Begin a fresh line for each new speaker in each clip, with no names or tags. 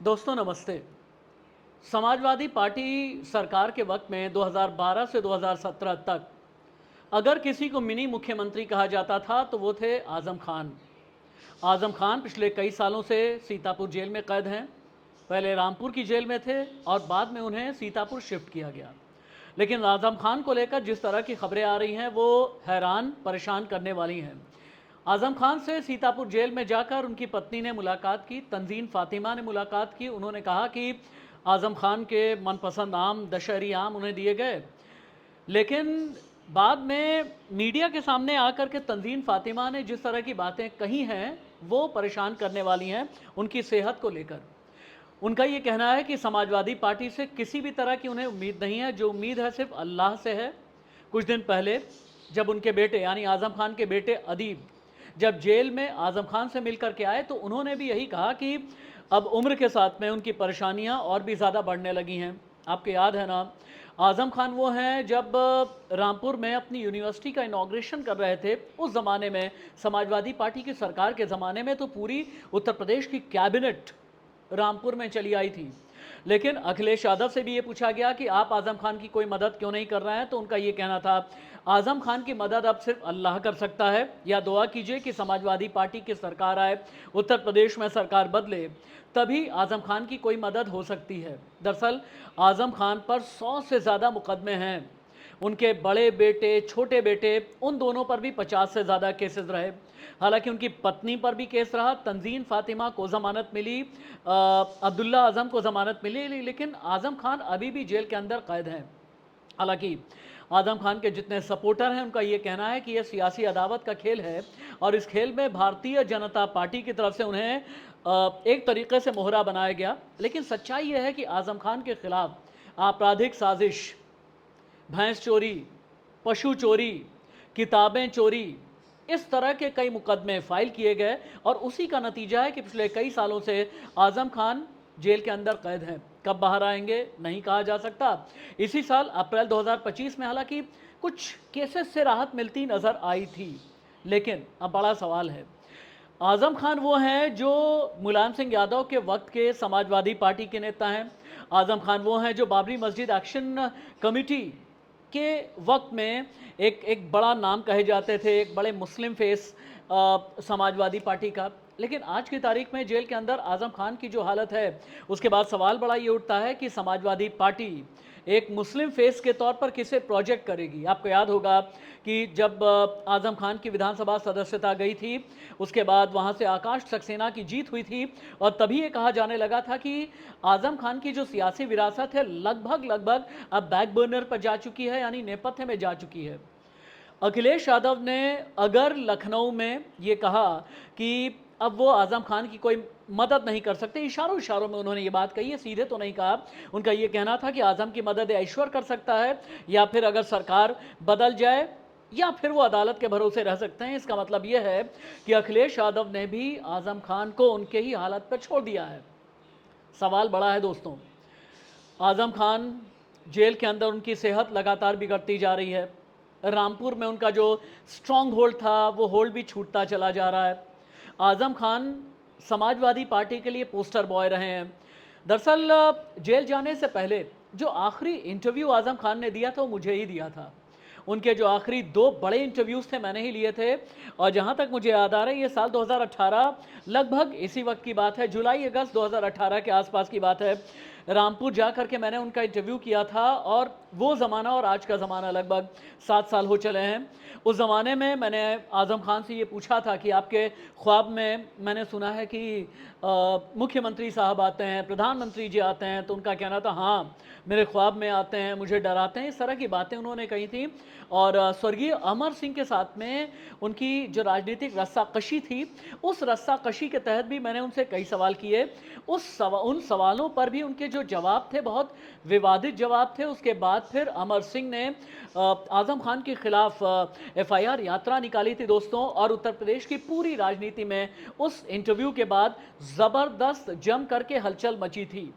दोस्तों नमस्ते। समाजवादी पार्टी सरकार के वक्त में 2012 से 2017 तक अगर किसी को मिनी मुख्यमंत्री कहा जाता था तो वो थे आज़म खान। आज़म खान पिछले कई सालों से सीतापुर जेल में कैद हैं। पहले रामपुर की जेल में थे और बाद में उन्हें सीतापुर शिफ्ट किया गया। लेकिन आज़म खान को लेकर जिस तरह की खबरें आ रही हैं वो हैरान परेशान करने वाली हैं। आज़म खान से सीतापुर जेल में जाकर उनकी पत्नी ने मुलाकात की, तंजीन फातिमा ने मुलाकात की। उन्होंने कहा कि आज़म खान के मनपसंद आम दशहरी आम उन्हें दिए गए। लेकिन बाद में मीडिया के सामने आकर के तंजीन फातिमा ने जिस तरह की बातें कही हैं वो परेशान करने वाली हैं उनकी सेहत को लेकर। उनका ये कहना है कि समाजवादी पार्टी से किसी भी तरह की उन्हें उम्मीद नहीं है, जो उम्मीद है सिर्फ अल्लाह से है। कुछ दिन पहले जब उनके बेटे यानी आज़म खान के बेटे अदीब जब जेल में आज़म खान से मिलकर के आए तो उन्होंने भी यही कहा कि अब उम्र के साथ में उनकी परेशानियां और भी ज़्यादा बढ़ने लगी हैं। आपको याद है ना, आज़म खान वो हैं जब रामपुर में अपनी यूनिवर्सिटी का इनॉग्रेशन कर रहे थे, उस ज़माने में समाजवादी पार्टी की सरकार के ज़माने में तो पूरी उत्तर प्रदेश की कैबिनेट रामपुर में चली आई थी। लेकिन अखिलेश यादव से भी ये पूछा गया कि आप आज़म खान की कोई मदद क्यों नहीं कर रहे हैं, तो उनका ये कहना था आज़म खान की मदद अब सिर्फ अल्लाह कर सकता है, या दुआ कीजिए कि समाजवादी पार्टी की सरकार आए, उत्तर प्रदेश में सरकार बदले, तभी आज़म खान की कोई मदद हो सकती है। दरअसल आज़म खान पर 100 से ज़्यादा मुकदमे हैं। उनके बड़े बेटे, छोटे बेटे, उन दोनों पर भी 50 से ज़्यादा केसेस रहे। हालांकि उनकी पत्नी पर भी केस रहा, तंजीन फातिमा को ज़मानत मिली, अब्दुल्ला आज़म को ज़मानत मिली, लेकिन आज़म खान अभी भी जेल के अंदर कैद हैं। हालांकि आज़म खान के जितने सपोर्टर हैं उनका ये कहना है कि यह सियासी अदावत का खेल है और इस खेल में भारतीय जनता पार्टी की तरफ से उन्हें एक तरीके से मोहरा बनाया गया। लेकिन सच्चाई यह है कि आज़म खान के खिलाफ आपराधिक साजिश, भैंस चोरी, पशु चोरी, किताबें चोरी, इस तरह के कई मुकदमे फाइल किए गए और उसी का नतीजा है कि पिछले कई सालों से आज़म खान जेल के अंदर कैद हैं। कब बाहर आएंगे नहीं कहा जा सकता। इसी साल अप्रैल 2025 में हालांकि कुछ केसेस से राहत मिलती नज़र आई थी। लेकिन अब बड़ा सवाल है, आज़म खान वो हैं जो मुलायम सिंह यादव के वक्त के समाजवादी पार्टी के नेता हैं। आज़म खान वो हैं जो बाबरी मस्जिद एक्शन कमेटी के वक्त में एक बड़ा नाम कहे जाते थे, एक बड़े मुस्लिम फेस समाजवादी पार्टी का। लेकिन आज की तारीख में जेल के अंदर आज़म खान की जो हालत है, उसके बाद सवाल बड़ा ये उठता है कि समाजवादी पार्टी एक मुस्लिम फेस के तौर पर किसे प्रोजेक्ट करेगी। आपको याद होगा कि जब आज़म खान की विधानसभा सदस्यता गई थी, उसके बाद वहाँ से आकाश सक्सेना की जीत हुई थी और तभी ये कहा जाने लगा था कि आज़म खान की जो सियासी विरासत है लगभग लगभग अब बैक बर्नर पर जा चुकी है, यानी नेपथ्य में जा चुकी है। अखिलेश यादव ने अगर लखनऊ में ये कहा कि अब वो आज़म खान की कोई मदद नहीं कर सकते, इशारों इशारों में उन्होंने ये बात कही है, सीधे तो नहीं कहा। उनका ये कहना था कि आज़म की मदद ईश्वर कर सकता है, या फिर अगर सरकार बदल जाए, या फिर वो अदालत के भरोसे रह सकते हैं। इसका मतलब ये है कि अखिलेश यादव ने भी आज़म खान को उनके ही हालत पर छोड़ दिया है। सवाल बड़ा है दोस्तों, आज़म खान जेल के अंदर उनकी सेहत लगातार बिगड़ती जा रही है। रामपुर में उनका जो स्ट्रॉन्ग होल्ड था वो होल्ड भी छूटता चला जा रहा है। आज़म खान समाजवादी पार्टी के लिए पोस्टर बॉय रहे हैं। दरअसल जेल जाने से पहले जो आखिरी इंटरव्यू आज़म खान ने दिया था वो मुझे ही दिया था। उनके जो आखिरी 2 बड़े इंटरव्यूज़ थे मैंने ही लिए थे। और जहाँ तक मुझे याद आ रहा है ये साल 2018 लगभग इसी वक्त की बात है, जुलाई अगस्त 2018 के आसपास की बात है। रामपुर जा कर के मैंने उनका इंटरव्यू किया था और वो ज़माना और आज का ज़माना लगभग 7 साल हो चले हैं। उस ज़माने में मैंने आज़म खान से ये पूछा था कि आपके ख्वाब में मैंने सुना है कि मुख्यमंत्री साहब आते हैं, प्रधानमंत्री जी आते हैं, तो उनका कहना था हाँ मेरे ख्वाब में आते हैं, मुझे डराते हैं, इस तरह की बातें उन्होंने कही थी। और स्वर्गीय अमर सिंह के साथ में उनकी जो राजनीतिक रस्साकशी थी, उस रस्साकशी के तहत भी मैंने उनसे कई सवाल किए। उन सवालों पर भी उनके जो जवाब थे बहुत विवादित जवाब थे। उसके बाद फिर अमर सिंह ने आज़म खान के खिलाफ एफआईआर यात्रा निकाली थी दोस्तों, और उत्तर प्रदेश की पूरी राजनीति में उस इंटरव्यू के बाद ज़बरदस्त जम करके हलचल मची थी।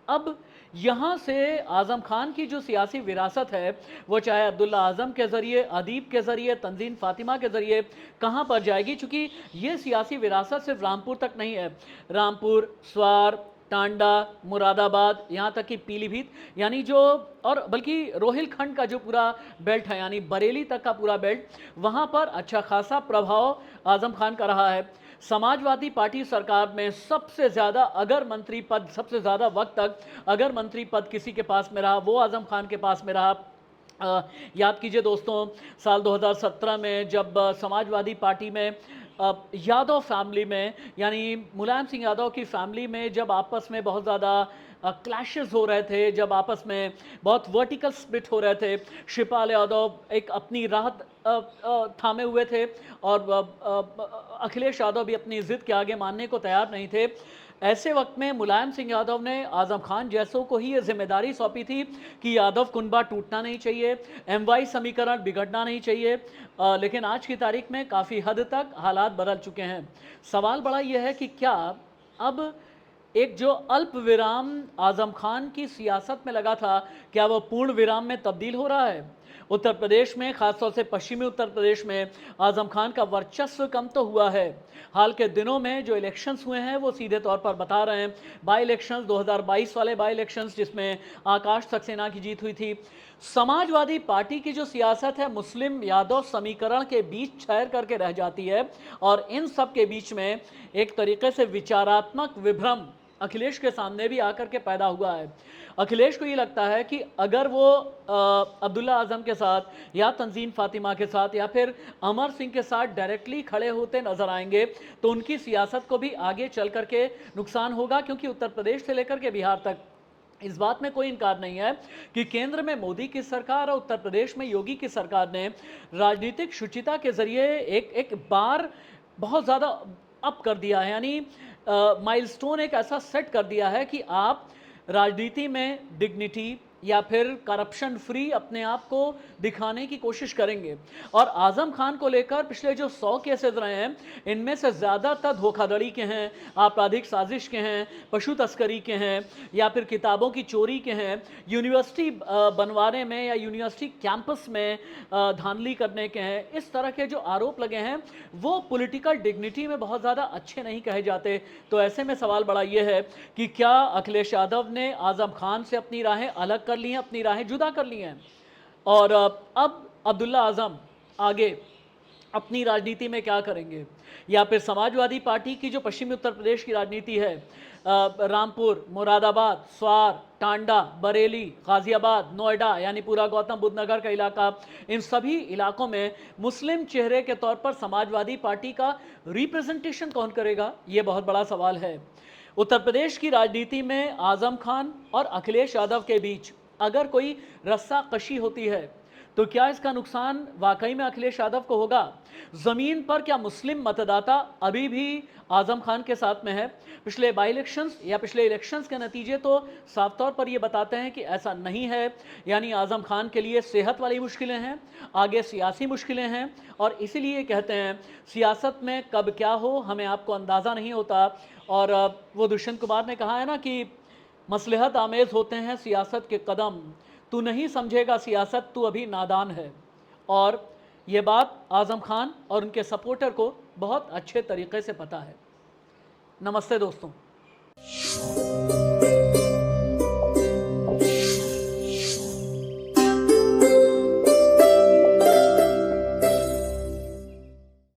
अब यहाँ से आज़म खान की जो सियासी विरासत है वो चाहे अब्दुल्ला आज़म के ज़रिए, अदीब के ज़रिए, तंजीन फातिमा के ज़रिए कहाँ पर जाएगी, चूँकि ये सियासी विरासत सिर्फ रामपुर तक नहीं है। रामपुर, स्वार, टांडा, मुरादाबाद, यहाँ तक कि पीलीभीत, यानी जो और बल्कि रोहिलखंड का जो पूरा बेल्ट है यानी बरेली तक का पूरा बेल्ट, वहाँ पर अच्छा खासा प्रभाव आज़म खान का रहा है। समाजवादी पार्टी सरकार में सबसे ज़्यादा अगर मंत्री पद, सबसे ज़्यादा वक्त तक अगर मंत्री पद किसी के पास में रहा वो आज़म खान के पास में रहा। याद कीजिए दोस्तों, साल 2017 में जब समाजवादी पार्टी में यादव फैमिली में यानी मुलायम सिंह यादव की फैमिली में जब आपस में बहुत ज़्यादा क्लैशेस हो रहे थे, जब आपस में बहुत वर्टिकल स्प्लिट हो रहे थे, शिवपाल यादव एक अपनी राह थामे हुए थे और अखिलेश यादव भी अपनी ज़िद के आगे मानने को तैयार नहीं थे। ऐसे वक्त में मुलायम सिंह यादव ने आज़म खान जैसों को ही ये जिम्मेदारी सौंपी थी कि यादव कुनबा टूटना नहीं चाहिए, एमवाई समीकरण बिगड़ना नहीं चाहिए। लेकिन आज की तारीख में काफ़ी हद तक हालात बदल चुके हैं। सवाल बड़ा यह है कि क्या अब एक जो अल्प विराम आज़म खान की सियासत में लगा था, क्या वह पूर्ण विराम में तब्दील हो रहा है? उत्तर प्रदेश में, खासतौर से पश्चिमी उत्तर प्रदेश में आज़म खान का वर्चस्व कम तो हुआ है। हाल के दिनों में जो इलेक्शंस हुए हैं वो सीधे तौर पर बता रहे हैं, बाई इलेक्शंस 2022 वाले बाई इलेक्शंस जिसमें आकाश सक्सेना की जीत हुई थी। समाजवादी पार्टी की जो सियासत है मुस्लिम यादव समीकरण के बीच ठहर करके रह जाती है और इन सब के बीच में एक तरीके से विचारात्मक विभ्रम अखिलेश के सामने भी आकर के पैदा हुआ है। अखिलेश को ये लगता है कि अगर वो अब्दुल्ला आज़म के साथ या तंजीम फातिमा के साथ या फिर अमर सिंह के साथ डायरेक्टली खड़े होते नजर आएंगे तो उनकी सियासत को भी आगे चल करके नुकसान होगा, क्योंकि उत्तर प्रदेश से लेकर के बिहार तक इस बात में कोई इनकार नहीं है कि केंद्र में मोदी की सरकार और उत्तर प्रदेश में योगी की सरकार ने राजनीतिक शुचिता के जरिए एक बार बहुत ज़्यादा अप कर दिया है, यानी माइलस्टोन एक ऐसा सेट कर दिया है कि आप राजनीति में डिग्निटी या फिर करप्शन फ्री अपने आप को दिखाने की कोशिश करेंगे। और आज़म खान को लेकर पिछले जो 100 केसेस रहे हैं इनमें से ज़्यादातर धोखाधड़ी के हैं, आपराधिक साजिश के हैं, पशु तस्करी के हैं या फिर किताबों की चोरी के हैं, यूनिवर्सिटी बनवाने में या यूनिवर्सिटी कैंपस में धांधली करने के हैं। इस तरह के जो आरोप लगे हैं वो पॉलिटिकल डिग्निटी में बहुत ज़्यादा अच्छे नहीं कहे जाते। तो ऐसे में सवाल बड़ा ये है कि क्या अखिलेश यादव ने आज़म खान से अपनी राहें अलग कर ली हैं, अपनी राहें जुदा कर ली हैं और अब अब्दुल्ला आज़म आगे अपनी राजनीति में क्या करेंगे? या फिर समाजवादी पार्टी की जो पश्चिमी उत्तर प्रदेश की राजनीति है, रामपुर, मुरादाबाद, स्वार, टांडा, बरेली, गाजियाबाद, नोएडा यानी पूरा गौतम बुद्ध नगर का इलाका, इन सभी इलाकों में मुस्लिम चेहरे के तौर पर समाजवादी पार्टी का रिप्रेजेंटेशन कौन करेगा? ये बहुत बड़ा सवाल है। उत्तर प्रदेश की राजनीति में आज़म खान और अखिलेश यादव के बीच अगर कोई रस्साकशी होती है तो क्या इसका नुकसान वाकई में अखिलेश यादव को होगा? ज़मीन पर क्या मुस्लिम मतदाता अभी भी आज़म खान के साथ में है? पिछले बाई इलेक्शंस या पिछले इलेक्शंस के नतीजे तो साफ तौर पर ये बताते हैं कि ऐसा नहीं है, यानी आज़म खान के लिए सेहत वाली मुश्किलें हैं, आगे सियासी मुश्किलें हैं और इसीलिए कहते हैं सियासत में कब क्या हो हमें आपको अंदाज़ा नहीं होता। और वो दुष्यंत कुमार ने कहा है ना कि मसलहत आमेज़ होते हैं सियासत के कदम, तू नहीं समझेगा सियासत, तू अभी नादान है। और ये बात आज़म खान और उनके सपोर्टर को बहुत अच्छे तरीके से पता है। नमस्ते दोस्तों।